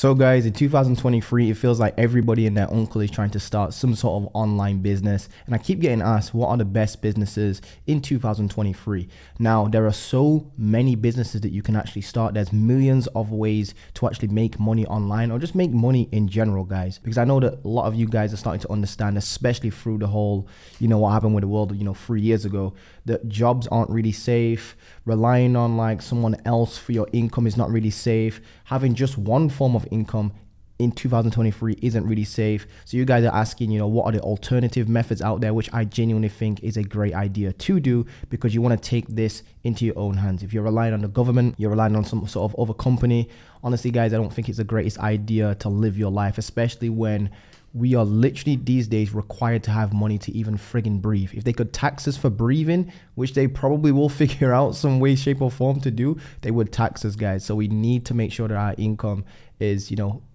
So guys, in 2023, it feels like everybody and their uncle is trying to start some sort of online business. And I keep getting asked, what are the best businesses in 2023? Now, there are so many businesses that you can actually start. There's millions of ways to actually make money online or just make money in general, guys. Because I know that a lot of you guys are starting to understand, especially through the whole, what happened with the world, 3 years ago, that jobs aren't really safe. Relying on like someone else for your income is not really safe. Having just one form of income in 2023 isn't really safe. So you guys are asking, what are the alternative methods out there, which I genuinely think is a great idea to do, because you want to take this into your own hands. If you're relying on the government, you're relying on some sort of other company. Honestly, guys, I don't think it's the greatest idea to live your life, especially when we are literally these days required to have money to even friggin' breathe. If they could tax us for breathing, which they probably will figure out some way, shape or form to do, they would tax us, guys. So we need to make sure that our income is,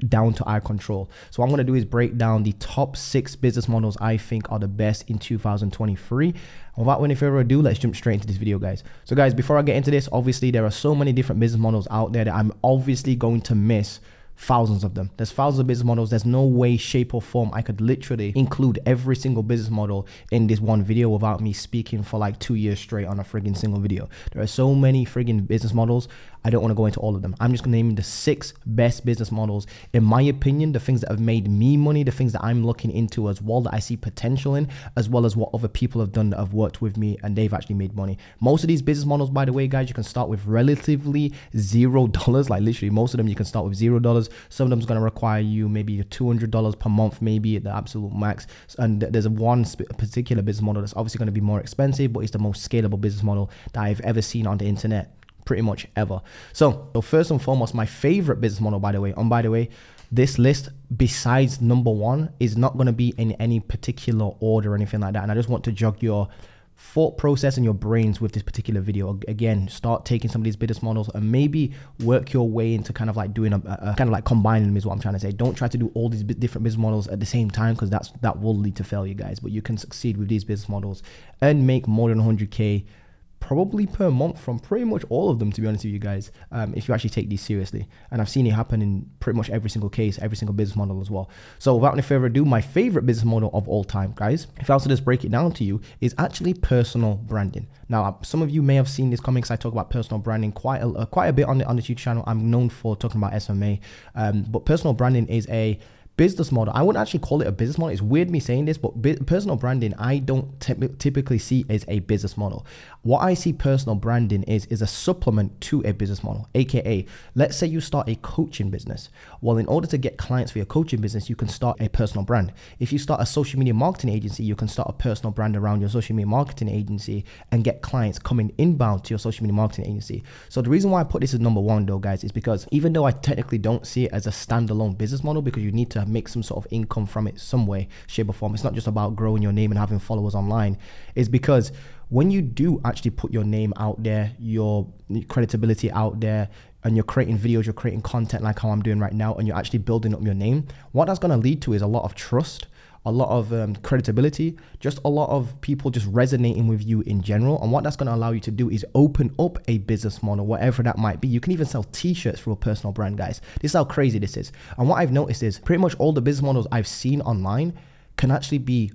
down to our control. So what I'm going to do is break down the top 6 business models I think are the best in 2023. And without any further ado, let's jump straight into this video, guys. So guys, before I get into this, obviously there are so many different business models out there that I'm obviously going to miss thousands of them. There's thousands of business models. There's no way, shape or form I could literally include every single business model in this one video without me speaking for like 2 years straight on a friggin' single video. There are so many friggin' business models. I don't want to go into all of them. I'm just gonna name the 6 best business models, in my opinion, the things that have made me money, the things that I'm looking into as well, that I see potential in, as well as what other people have done that have worked with me and they've actually made money. Most of these business models, by the way, guys, you can start with relatively $0. Like literally most of them you can start with $0. Some of them is going to require you maybe $200 per month, maybe at the absolute max. And there's one particular business model that's obviously going to be more expensive, but it's the most scalable business model that I've ever seen on the internet, pretty much ever. So first and foremost, my favorite business model, by the way, this list besides number 1 is not going to be in any particular order or anything like that. And I just want to jog your thought process and your brains with this particular video. Again, start taking some of these business models and maybe work your way into kind of like doing a kind of like combining them is what I'm trying to say. Don't try to do all these different business models at the same time, because that will lead to failure, guys. But you can succeed with these business models and make more than 100K probably per month from pretty much all of them, to be honest with you guys, if you actually take these seriously. And I've seen it happen in pretty much every single case, every single business model as well. So without any further ado, my favorite business model of all time, guys, if I was to just break it down to you, is actually personal branding. Now, some of you may have seen this coming because I talk about personal branding quite a bit on the YouTube channel. I'm known for talking about SMA, but personal branding is a business model. I wouldn't actually call it a business model. It's weird me saying this, but personal branding I don't typically see as a business model. What I see personal branding is a supplement to a business model. AKA, let's say you start a coaching business. Well, in order to get clients for your coaching business, you can start a personal brand. If you start a social media marketing agency, you can start a personal brand around your social media marketing agency and get clients coming inbound to your social media marketing agency. So the reason why I put this as number 1 though, guys, is because even though I technically don't see it as a standalone business model, because you need to make some sort of income from it some way, shape or form. It's not just about growing your name and having followers online. It's because when you do actually put your name out there, your credibility out there, and you're creating videos, you're creating content like how I'm doing right now, and you're actually building up your name, what that's going to lead to is a lot of trust, a lot of credibility, just a lot of people just resonating with you in general. And what that's going to allow you to do is open up a business model, whatever that might be. You can even sell t-shirts through a personal brand, guys. This is how crazy this is. And what I've noticed is pretty much all the business models I've seen online can actually be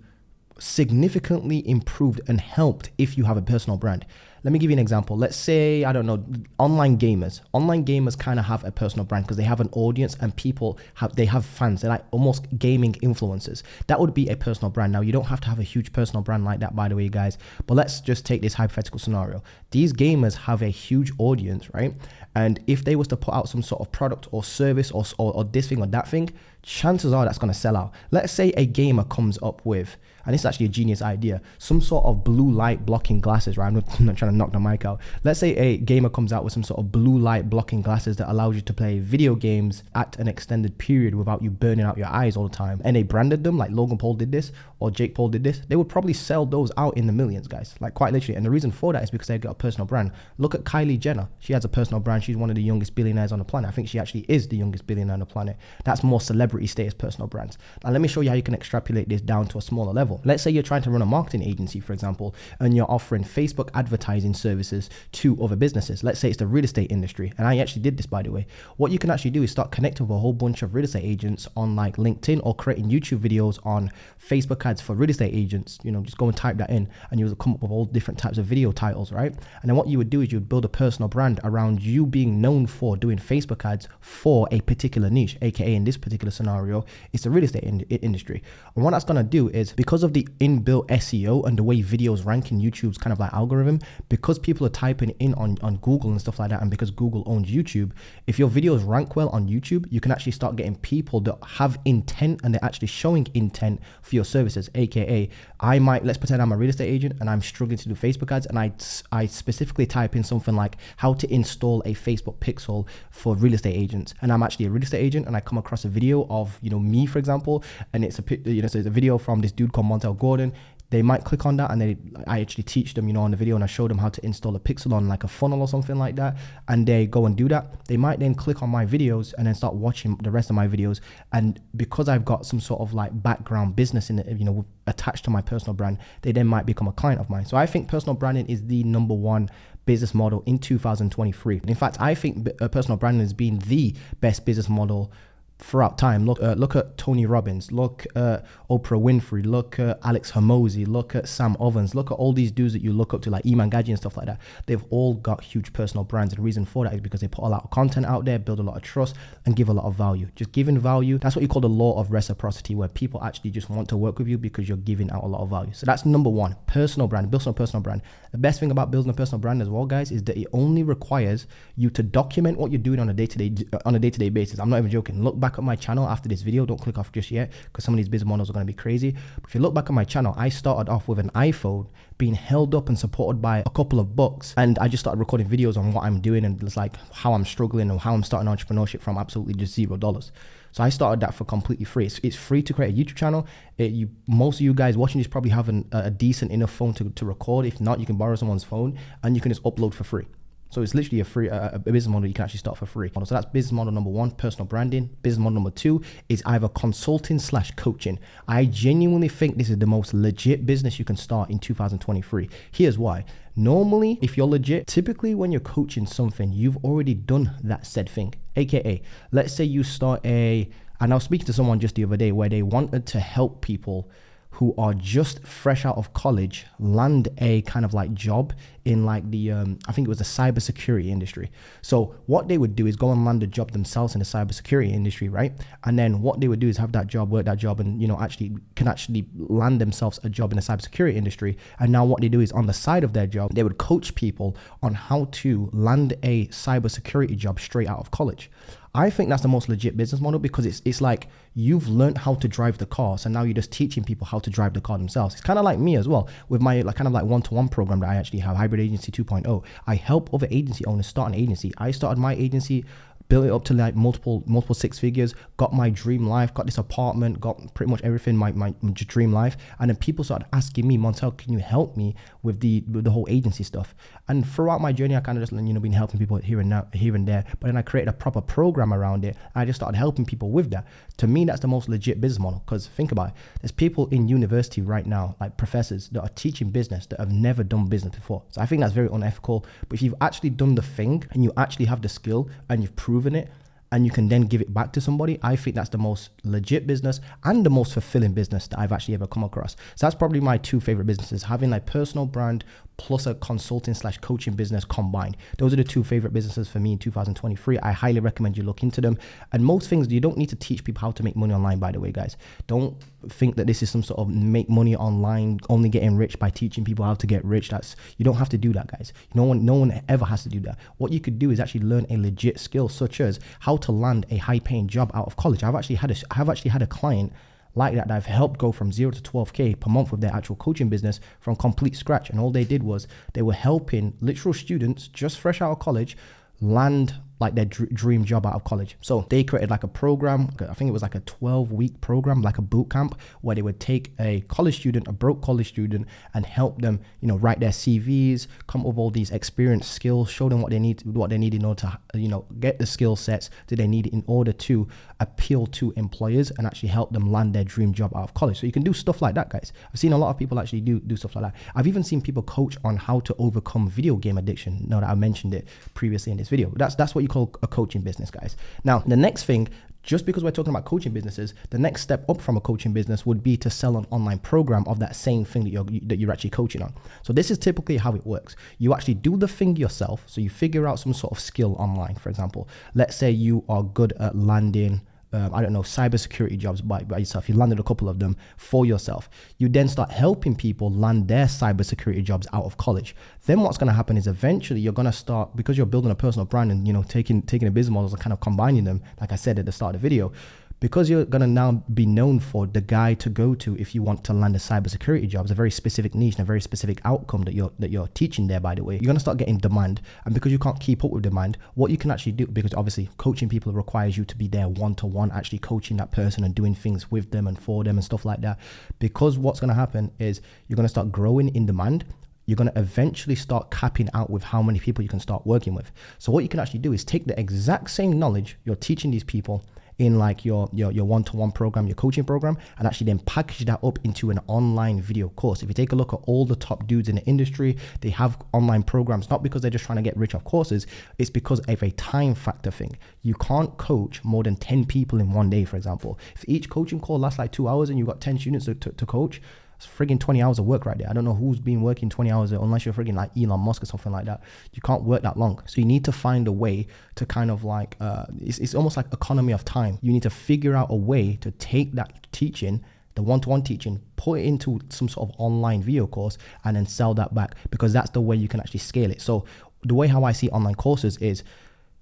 significantly improved and helped if you have a personal brand. Let me give you an example. Let's say, I don't know, online gamers. Online gamers kind of have a personal brand because they have an audience and they have fans. They're like almost gaming influencers. That would be a personal brand. Now, you don't have to have a huge personal brand like that, by the way, guys. But let's just take this hypothetical scenario. These gamers have a huge audience, right? And if they was to put out some sort of product or service or this thing or that thing, chances are that's going to sell out. Let's say a gamer comes up with, and it's actually a genius idea, some sort of blue light blocking glasses, right? I'm not trying to knock the mic out. Let's say a gamer comes out with some sort of blue light blocking glasses that allows you to play video games at an extended period without you burning out your eyes all the time. And they branded them like Logan Paul did this or Jake Paul did this. They would probably sell those out in the millions, guys, like quite literally. And the reason for that is because they've got a personal brand. Look at Kylie Jenner. She has a personal brand. She's one of the youngest billionaires on the planet. I think she actually is the youngest billionaire on the planet. That's more celebrity status personal brands. Now let me show you how you can extrapolate this down to a smaller level. Let's say you're trying to run a marketing agency, for example, and you're offering Facebook advertising advertising services to other businesses. Let's say it's the real estate industry. And I actually did this, by the way. What you can actually do is start connecting with a whole bunch of real estate agents on like LinkedIn, or creating YouTube videos on Facebook ads for real estate agents. Just go and type that in and you'll come up with all different types of video titles, right? And then what you would do is you'd build a personal brand around you being known for doing Facebook ads for a particular niche, aka in this particular scenario, it's the real estate industry. And what that's gonna do is, because of the inbuilt SEO and the way videos rank in YouTube's kind of like algorithm, because people are typing in on Google and stuff like that, and because Google owns YouTube, if your videos rank well on YouTube, you can actually start getting people that have intent and they're actually showing intent for your services, aka let's pretend I'm a real estate agent and I'm struggling to do Facebook ads, and I specifically type in something like how to install a Facebook pixel for real estate agents, and I'm actually a real estate agent, and I come across a video of me, for example, and it's a video from this dude called Montel Gordon. They might click on that, and I actually teach them, on the video, and I show them how to install a pixel on like a funnel or something like that, and they go and do that. They might then click on my videos and then start watching the rest of my videos. And because I've got some sort of like background business in it, attached to my personal brand, they then might become a client of mine. So I think personal branding is the number one business model in 2023. In fact, I think personal branding has been the best business model throughout time. Look at Tony Robbins, look at Oprah Winfrey, look at Alex Hormozi, look at Sam Ovens, look at all these dudes that you look up to, like Iman Gadzhi and stuff like that. They've all got huge personal brands, and the reason for that is because they put a lot of content out there, build a lot of trust, and give a lot of value. Just giving value, that's what you call the law of reciprocity, where people actually just want to work with you because you're giving out a lot of value. So that's number one, personal brand, build a personal brand. The best thing about building a personal brand as well, guys, is that it only requires you to document what you're doing on a day-to-day basis. I'm not even joking. Look back at my channel after this video. Don't click off just yet, because some of these business models are going to be crazy. But if you look back at my channel, I started off with an iPhone being held up and supported by a couple of books, and I just started recording videos on what I'm doing, and it's like how I'm struggling and how I'm starting entrepreneurship from absolutely just $0. So I started that for completely free. It's free to create a YouTube channel. Most of you guys watching this probably have a decent enough phone to record. If not, you can borrow someone's phone and you can just upload for free. So it's literally a business model you can actually start for free. So that's business model number one, personal branding. Business model number two is either consulting/coaching. I genuinely think this is the most legit business you can start in 2023. Here's why. Normally, if you're legit, typically when you're coaching something, you've already done that said thing. AKA, let's say you start and I was speaking to someone just the other day where they wanted to help people who are just fresh out of college land a kind of like job in like the I think it was the cybersecurity industry. So what they would do is go and land a job themselves in the cybersecurity industry, right? And then what they would do is have that job, work that job, and actually land themselves a job in the cybersecurity industry. And now what they do is on the side of their job, they would coach people on how to land a cybersecurity job straight out of college. I think that's the most legit business model, because it's like you've learned how to drive the car, so now you're just teaching people how to drive the car themselves. It's kind of like me as well with my kind of like one-to-one program that I actually have, Hybrid Agency 2.0. I help other agency owners start an agency. I started my agency, built it up to like multiple six figures, got my dream life, got this apartment, got pretty much everything, my dream life. And then people started asking me, Montel, can you help me with the whole agency stuff? And throughout my journey, I kind of just been helping people here and there. But then I created a proper program around it. I just started helping people with that. To me, that's the most legit business model, because think about it. There's people in university right now, like professors, that are teaching business that have never done business before. So I think that's very unethical. But if you've actually done the thing and you actually have the skill and you've proven it, and you can then give it back to somebody, I think that's the most legit business and the most fulfilling business that I've actually ever come across. So that's probably my two favorite businesses, having like personal brand plus a consulting/coaching business combined. Those are the two favorite businesses for me in 2023. I highly recommend you look into them. And most things, you don't need to teach people how to make money online, by the way, guys. Don't think that this is some sort of make money online, only getting rich by teaching people how to get rich. You don't have to do that, guys. No one ever has to do that. What you could do is actually learn a legit skill, such as how to land a high-paying job out of college. I've actually had a client like that I've helped go from 0 to 12K per month with their actual coaching business from complete scratch. And all they did was they were helping literal students just fresh out of college land like their dream job out of college. So they created like a program, I think it was like a 12-week program, like a boot camp, where they would take a college student, a broke college student, and help them, write their CVs, come up with all these experience skills, show them what they need in order to, get the skill sets that they need in order to appeal to employers and actually help them land their dream job out of college. So you can do stuff like that, guys. I've seen a lot of people actually do stuff like that. I've even seen people coach on how to overcome video game addiction. Now that I mentioned it previously in this video, that's what you call a coaching business, guys. Now, the next thing, just because we're talking about coaching businesses, the next step up from a coaching business would be to sell an online program of that same thing that you're actually coaching on. So this is typically how it works. You actually do the thing yourself. So you figure out some sort of skill online. For example, let's say you are good at landing cybersecurity jobs by yourself. You landed a couple of them for yourself. You then start helping people land their cybersecurity jobs out of college. Then what's going to happen is eventually you're going to start, because you're building a personal brand and, taking the business models and kind of combining them, like I said at the start of the video, because you're going to now be known for the guy to go to if you want to land a cybersecurity job. It's a very specific niche and a very specific outcome that you're teaching there, by the way. You're going to start getting demand. And because you can't keep up with demand, what you can actually do, because obviously coaching people requires you to be there one-to-one, actually coaching that person and doing things with them and for them and stuff like that. Because what's going to happen is you're going to start growing in demand. You're going to eventually start capping out with how many people you can start working with. So what you can actually do is take the exact same knowledge you're teaching these people in like your one-to-one program, your coaching program, and actually then package that up into an online video course. If you take a look at all the top dudes in the industry, they have online programs, not because they're just trying to get rich off courses, it's because of a time factor thing. You can't coach more than 10 people in one day, for example. If each coaching call lasts like 2 hours and you've got 10 students to coach, it's friggin' 20 hours of work right there. I don't know who's been working 20 hours unless you're friggin' like Elon Musk or something like that. You can't work that long. So you need to find a way to kind of like, it's almost like economy of time. You need to figure out a way to take that teaching, the one-to-one teaching, put it into some sort of online video course and then sell that back, because that's the way you can actually scale it. So the way how I see online courses is,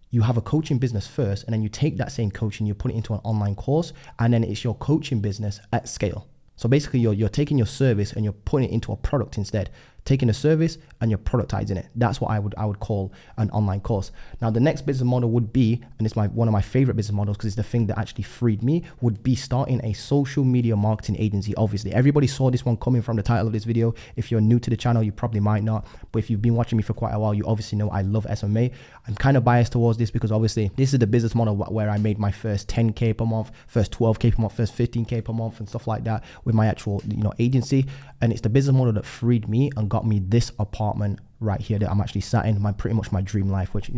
you have a coaching business first, and then you take that same coaching, you put it into an online course, and then it's your coaching business at scale. So basically you're taking your service and you're putting it into a product instead, taking a service and you're productizing it. That's what I would call an online course. Now, the next business model would be, and it's one of my favorite business models because it's the thing that actually freed me, would be starting a social media marketing agency. Obviously, everybody saw this one coming from the title of this video. If you're new to the channel, you probably might not, but if you've been watching me for quite a while, you obviously know I love SMA. I'm kind of biased towards this because obviously this is the business model where I made my first 10K per month, first 12K per month, first 15K per month and stuff like that with my actual, agency. And it's the business model that freed me and got me this apartment right here that I'm actually sat in, pretty much my dream life, which,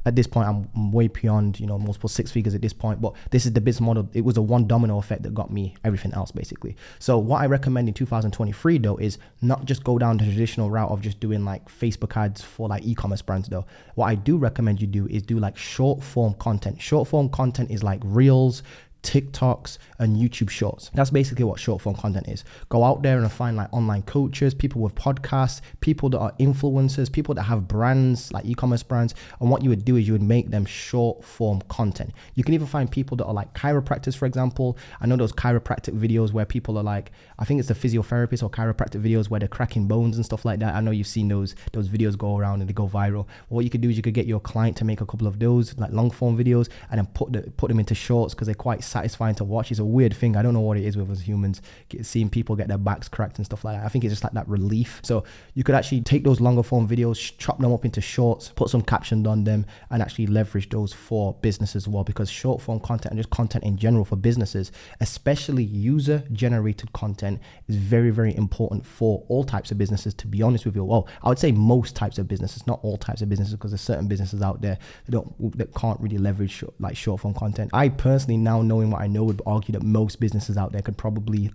at this point I'm way beyond, multiple six figures at this point, but this is the business model. It was a one domino effect that got me everything else basically. So what I recommend in 2023 though is not just go down the traditional route of just doing like Facebook ads for like e-commerce brands though. What I do recommend you do is do like short form content. Short form content is like Reels, TikToks and YouTube shorts. That's basically what short form content is. Go out there and find like online coaches, people with podcasts, people that are influencers, people that have brands like e-commerce brands, and what you would do is you would make them short form content. You can even find people that are like chiropractors, for example. I know those chiropractic videos where people are like, I think it's the physiotherapist or chiropractic videos where they're cracking bones and stuff like that. I know you've seen those videos go around and they go viral. What you could do is you could get your client to make a couple of those like long form videos and then put them into shorts because they're quite satisfying to watch. It's a weird thing. I don't know what it is with us humans, seeing people get their backs cracked and stuff like that. I think it's just like that relief. So you could actually take those longer form videos, chop them up into shorts, put some captions on them and actually leverage those for business as well, because short form content and just content in general for businesses, especially user generated content, is very, very important for all types of businesses, to be honest with you. Well, I would say most types of businesses, not all types of businesses, because there's certain businesses out there that can't really leverage short form content. I personally, now knowing what I know, would argue that most businesses out there could probably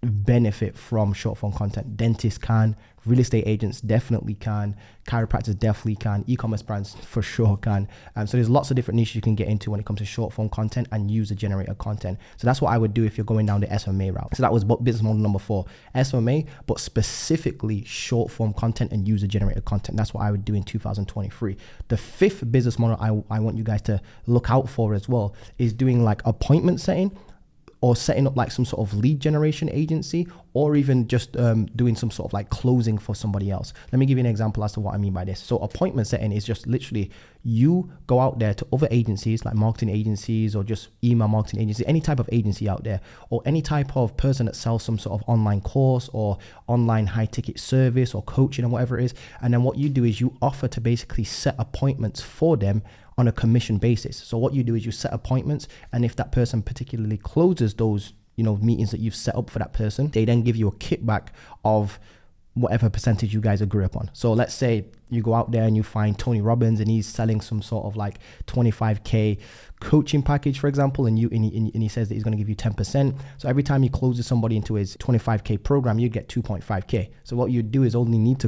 benefit from short form content. Dentists can, real estate agents definitely can, chiropractors definitely can, e-commerce brands for sure can. So there's lots of different niches you can get into when it comes to short form content and user generated content. So that's what I would do if you're going down the SMA route. So that was business model number 4, SMA, but specifically short form content and user generated content. That's what I would do in 2023. The 5th business model I want you guys to look out for as well is doing like appointment setting or setting up like some sort of lead generation agency, or even just doing some sort of like closing for somebody else. Let me give you an example as to what I mean by this. So appointment setting is just literally you go out there to other agencies like marketing agencies or just email marketing agency, any type of agency out there, or any type of person that sells some sort of online course or online high ticket service or coaching or whatever it is. And then what you do is you offer to basically set appointments for them on a commission basis. So what you do is you set appointments, and if that person particularly closes those, meetings that you've set up for that person, they then give you a kickback of whatever percentage you guys agree upon. So let's say you go out there and you find Tony Robbins and he's selling some sort of like 25K coaching package, for example, and he says that he's going to give you 10%. So every time he closes somebody into his 25K program, you get 2.5K. So what you do is you'd only need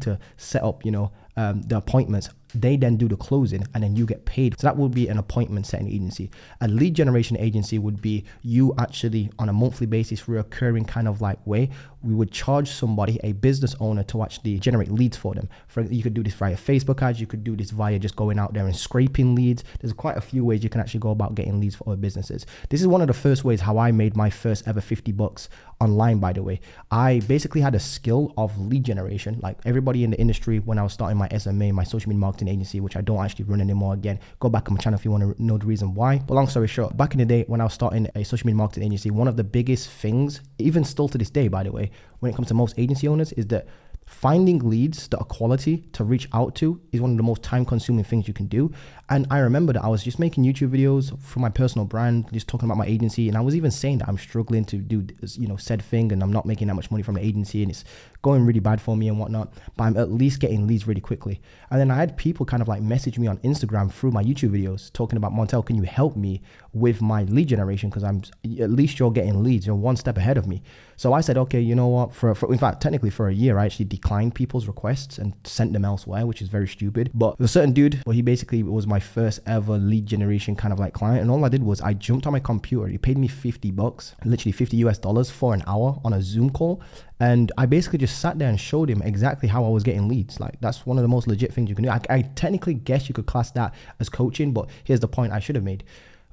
to set up, the appointments. They then do the closing and then you get paid. So that would be an appointment setting agency. A lead generation agency would be you actually on a monthly basis, recurring kind of like way. We would charge somebody, a business owner, to actually generate leads for them. You could do this via Facebook ads. You could do this via just going out there and scraping leads. There's quite a few ways you can actually go about getting leads for other businesses. This is one of the first ways how I made my first ever $50 online, by the way. I basically had a skill of lead generation. Like everybody in the industry, when I was starting my SMA, my social media marketing agency, which I don't actually run anymore. Again, go back on my channel if you want to know the reason why. But long story short, back in the day when I was starting a social media marketing agency, one of the biggest things, even still to this day, by the way, when it comes to most agency owners, is that finding leads that are quality to reach out to is one of the most time-consuming things you can do. And I remember that I was just making YouTube videos for my personal brand, just talking about my agency, and I was even saying that I'm struggling to do this, said thing, and I'm not making that much money from the agency, and it's going really bad for me and whatnot. But I'm at least getting leads really quickly. And then I had people kind of like message me on Instagram through my YouTube videos, talking about, Montel, can you help me with my lead generation? Because at least you're getting leads, you're one step ahead of me. So I said, okay, you know what? For in fact, technically for a year, I actually declined people's requests and sent them elsewhere, which is very stupid. But a certain dude, he basically was my first ever lead generation kind of like client. And all I did was I jumped on my computer. He paid me $50, literally $50 for an hour on a Zoom call. And I basically just sat there and showed him exactly how I was getting leads. Like that's one of the most legit things you can do. I technically guess you could class that as coaching, but here's the point I should have made.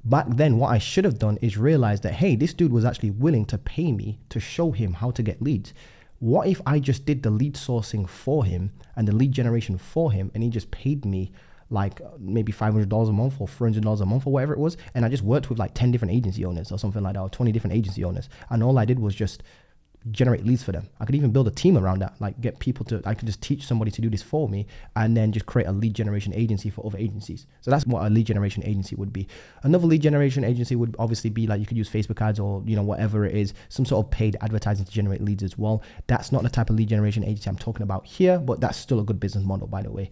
Back then, what I should have done is realize that, hey, this dude was actually willing to pay me to show him how to get leads. What if I just did the lead sourcing for him and the lead generation for him, and he just paid me like maybe $500 a month or $400 a month or whatever it was, and I just worked with like 10 different agency owners or something like that, or 20 different agency owners, and all I did was just generate leads for them. I could even build a team around that, like get people to, I could just teach somebody to do this for me and then just create a lead generation agency for other agencies. So that's what a lead generation agency would be. Another lead generation agency would obviously be like, you could use Facebook ads or, whatever it is, some sort of paid advertising to generate leads as well. That's not the type of lead generation agency I'm talking about here, but that's still a good business model, by the way.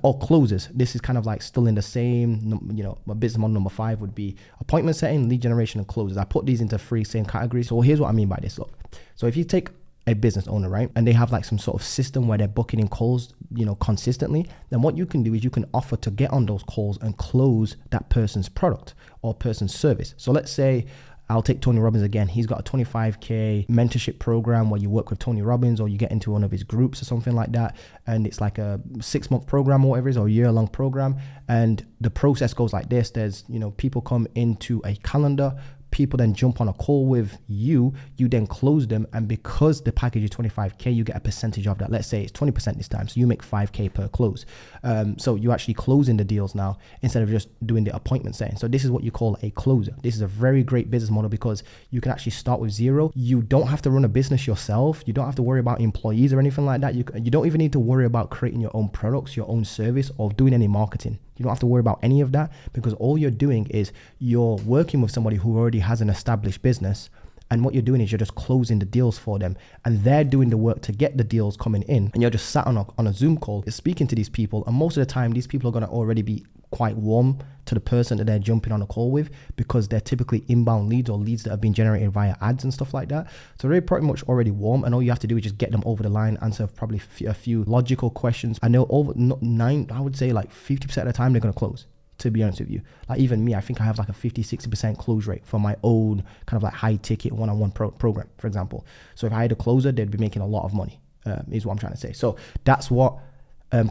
Or closers. This is kind of like still in the same, my business model number 5 would be appointment setting, lead generation, and closers. I put these into 3 same categories. So here's what I mean by this. Look, so if you take a business owner, right, and they have like some sort of system where they're booking in calls, consistently, then what you can do is you can offer to get on those calls and close that person's product or person's service. So let's say I'll take Tony Robbins again. He's got a 25K mentorship program where you work with Tony Robbins or you get into one of his groups or something like that. And it's like a 6-month program or whatever it is, or a year-long program. And the process goes like this. There's, people come into a calendar. People then jump on a call with you then close them, and because the package is 25K, you get a percentage of that. Let's say it's 20% this time, so you make 5K per close. So you actually closing the deals now instead of just doing the appointment setting. So this is what you call a closer. This is a very great business model because you can actually start with zero. You don't have to run a business yourself. You don't have to worry about employees or anything like that. You don't even need to worry about creating your own products, your own service, or doing any marketing. You don't have to worry about any of that because all you're doing is you're working with somebody who already has an established business, and what you're doing is you're just closing the deals for them, and they're doing the work to get the deals coming in, and you're just sat on a Zoom call speaking to these people, and most of the time these people are going to already be quite warm to the person that they're jumping on a call with because they're typically inbound leads or leads that have been generated via ads and stuff like that. So they're pretty much already warm, and all you have to do is just get them over the line, answer probably a few logical questions. I know I would say like 50% of the time they're going to close, to be honest with you. Like even me, I think I have like a 50-60% close rate for my own kind of like high ticket one-on-one program, for example. So if I had a closer, they'd be making a lot of money, is what I'm trying to say. So that's what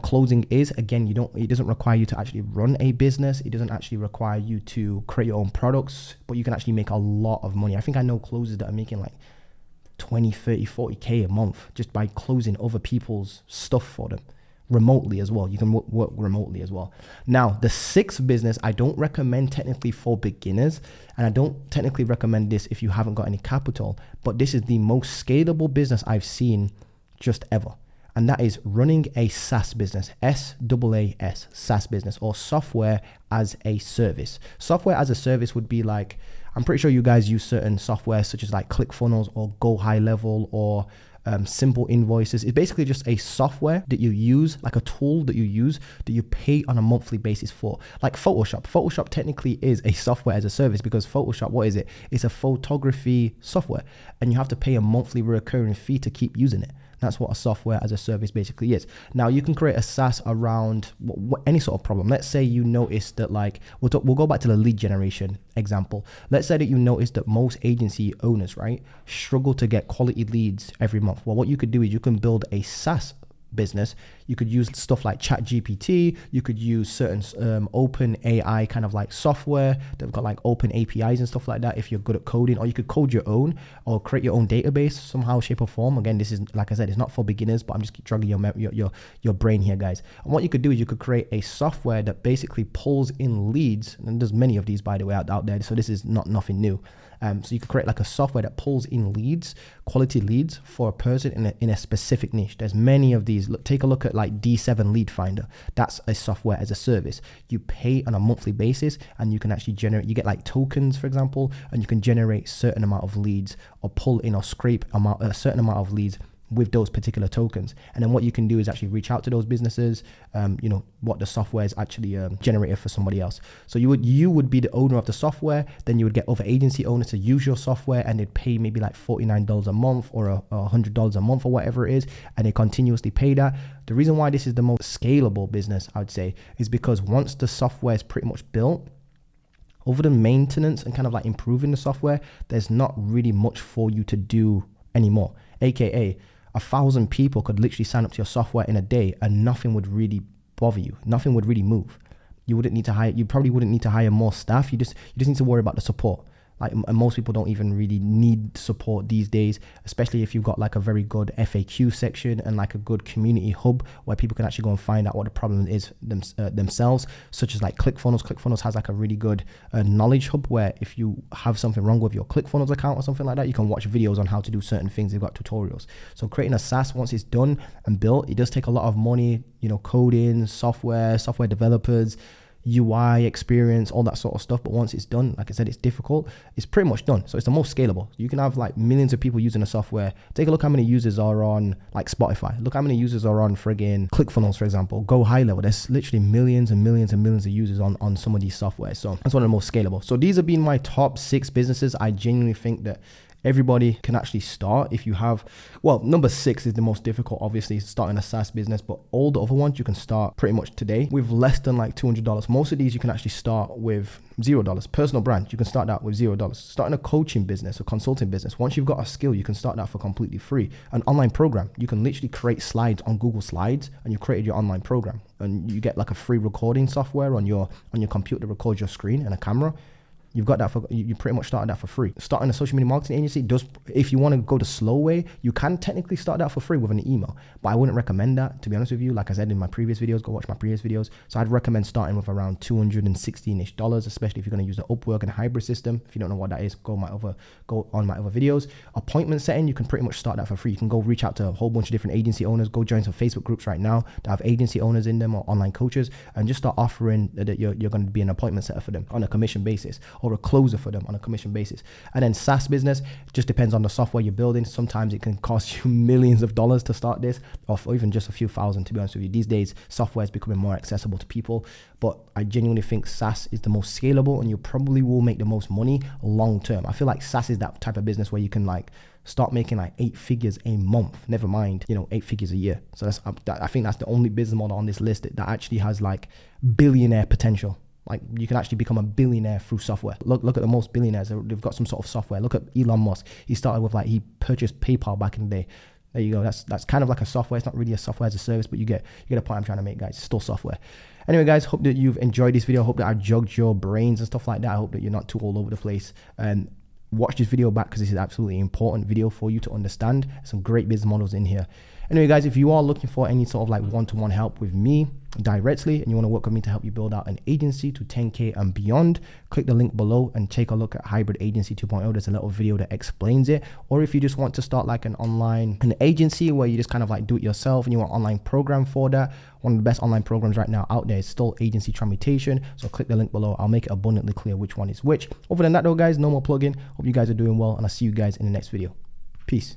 Closing is, again, it doesn't require you to actually run a business. It doesn't actually require you to create your own products, but you can actually make a lot of money. I think I know closers that are making like 20, 30, 40K a month just by closing other people's stuff for them remotely as well. You can work remotely as well. Now, the sixth business, I don't recommend technically for beginners, and I don't technically recommend this if you haven't got any capital, but this is the most scalable business I've seen just ever. And that is running a SaaS business, SaaS, SaaS business, or software as a service. Software as a service would be like, I'm pretty sure you guys use certain software such as like ClickFunnels or Go High Level or Simple Invoices. It's basically just a software that you use, like a tool that you use that you pay on a monthly basis for. Like Photoshop. Photoshop technically is a software as a service because Photoshop, what is it? It's a photography software, and you have to pay a monthly recurring fee to keep using it. That's what a software as a service basically is. Now you can create a SaaS around any sort of problem. Let's say you notice that, like, we'll go back to the lead generation example. Let's say that you notice that most agency owners, right, struggle to get quality leads every month. Well, what you could do is you can build a SaaS business. You could use stuff like ChatGPT. You could use certain open AI kind of like software that've got like open APIs and stuff like that if you're good at coding, or you could code your own or create your own database somehow, shape or form. Again, this is, like I said, it's not for beginners, but I'm just dragging your brain here, guys. And what you could do is you could create a software that basically pulls in leads, and there's many of these, by the way, out there, so this is nothing new. So you could create like a software that pulls in leads, quality leads for a person in a specific niche. There's many of these. Take a look at like D7 Lead Finder. That's a software as a service. You pay on a monthly basis, and you can actually generate, you get like tokens, for example, and you can generate certain amount of leads or pull in or scrape a certain amount of leads with those particular tokens. And then what you can do is actually reach out to those businesses, what the software is actually generated for somebody else. So you would be the owner of the software, then you would get other agency owners to use your software, and they'd pay maybe like $49 a month or $100 a month or whatever it is, and they continuously pay that. The reason why this is the most scalable business, I would say, is because once the software is pretty much built, over the maintenance and kind of like improving the software, there's not really much for you to do anymore. AKA, 1,000 people could literally sign up to your software in a day and nothing would really bother you. Nothing would really move. You probably wouldn't need to hire more staff. You just need to worry about the support. Like, and most people don't even really need support these days, especially if you've got like a very good FAQ section and like a good community hub where people can actually go and find out what the problem is themselves, such as like ClickFunnels. ClickFunnels has like a really good knowledge hub where if you have something wrong with your ClickFunnels account or something like that, you can watch videos on how to do certain things. They've got tutorials. So creating a SaaS, once it's done and built, it does take a lot of money, coding, software developers, UI experience, all that sort of stuff. But once it's done, like I said, it's difficult. It's pretty much done. So it's the most scalable. You can have like millions of people using the software. Take a look how many users are on like Spotify. Look how many users are on friggin' ClickFunnels, for example. Go High Level. There's literally millions and millions and millions of users on some of these softwares. So that's one of the most scalable. So these have been my top 6 businesses. I genuinely think that everybody can actually start if you have, well, number 6 is the most difficult, obviously, starting a SaaS business, but all the other ones you can start pretty much today with less than like $200. Most of these you can actually start with $0. Personal brand, you can start that with $0. Starting a coaching business or consulting business, once you've got a skill, you can start that for completely free. An online program, you can literally create slides on Google Slides and you created your online program, and you get like a free recording software on your computer to record your screen and a camera. You've got that you pretty much started that for free. Starting a social media marketing agency if you want to go the slow way, you can technically start that for free with an email, but I wouldn't recommend that, to be honest with you. Like I said in my previous videos, go watch my previous videos. So I'd recommend starting with around $216-ish, especially if you're going to use the Upwork and hybrid system. If you don't know what that is, go on my other videos. Appointment setting, you can pretty much start that for free. You can go reach out to a whole bunch of different agency owners. Go join some Facebook groups right now that have agency owners in them or online coaches, and just start offering that you're going to be an appointment setter for them on a commission basis, or a closer for them on a commission basis. And then SaaS business just depends on the software you're building. Sometimes it can cost you millions of dollars to start this, or even just a few thousand, to be honest with you. These days, software is becoming more accessible to people, but I genuinely think SaaS is the most scalable, and you probably will make the most money long term. I feel like SaaS is that type of business where you can like start making like 8 figures a month, never mind 8 figures a year. So I think that's the only business model on this list that actually has like billionaire potential. Like, you can actually become a billionaire through software. Look at the most billionaires. They've got some sort of software. Look at Elon Musk. He started with he purchased PayPal back in the day. There you go. That's kind of like a software. It's not really a software as a service, but you get a point I'm trying to make, guys. It's still software. Anyway, guys, hope that you've enjoyed this video. I hope that I jogged your brains and stuff like that. I hope that you're not too all over the place. And watch this video back because this is absolutely important video for you to understand. Some great business models in here. Anyway, guys, if you are looking for any sort of like one-to-one help with me directly and you want to work with me to help you build out an agency to 10K and beyond, click the link below and take a look at Hybrid Agency 2.0. There's a little video that explains it. Or if you just want to start like an agency where you just kind of like do it yourself and you want an online program for that, one of the best online programs right now out there is still Agency Transmutation. So click the link below. I'll make it abundantly clear which one is which. Other than that though, guys, no more plugging. Hope you guys are doing well and I'll see you guys in the next video. Peace.